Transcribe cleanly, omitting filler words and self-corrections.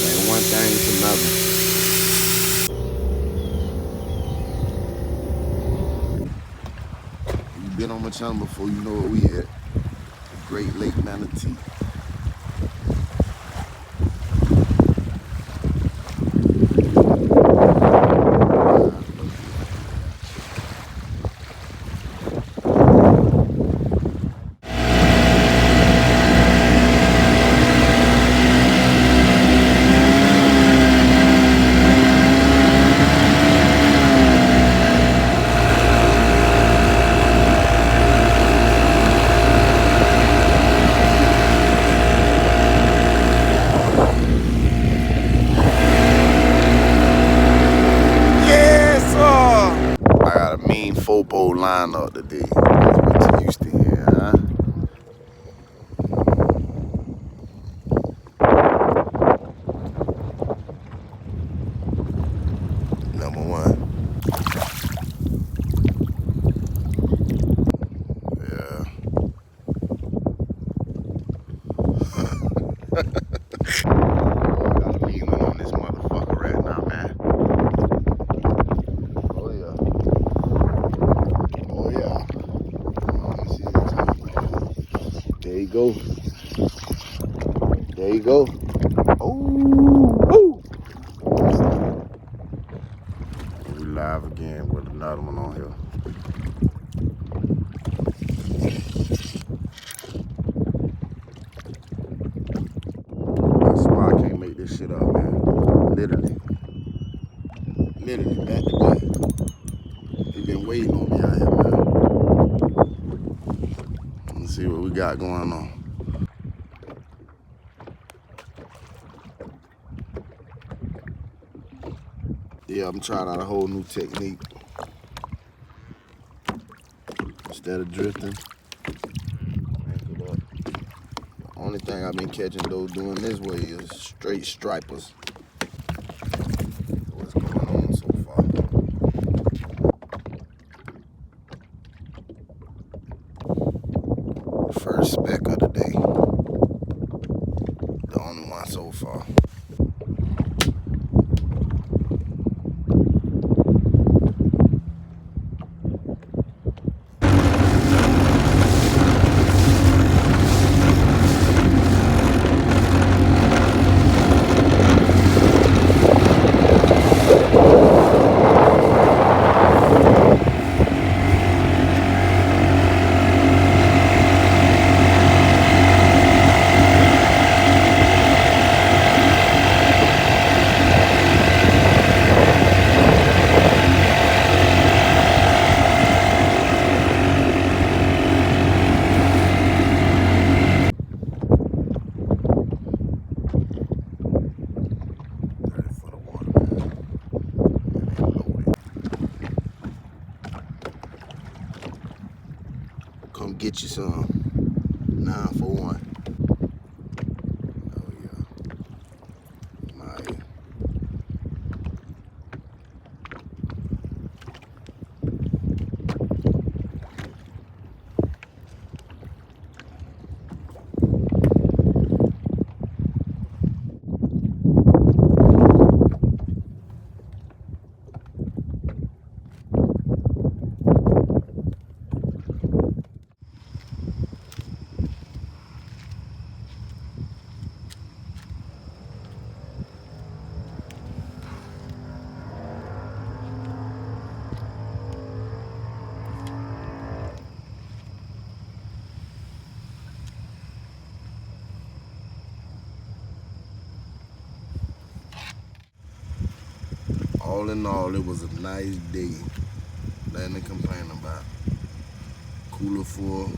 Like one thing to another. You've been on my channel before, you know what we at. Great Lake Manatee. I got a mean four-pole lineup today. That's what you used to hear, huh? Number one. Yeah. Got a mean one on this motherfucker right now, man. Oh yeah. Oh yeah. There you go. There you go. Oh. We live again with another one on here. I swear I can't make this shit up, man. Literally, back to back. They been waiting on me out here, man. Let's see what we got going on. Yeah, I'm trying out a whole new technique. Instead of drifting, anchor up. The only thing I've been catching though doing this way is straight stripers. What's going on so far? First speck of the day. The only one so far. Come get you some. 941. Oh yeah. My. All in all, it was a nice day. Nothing to complain about. Cooler full.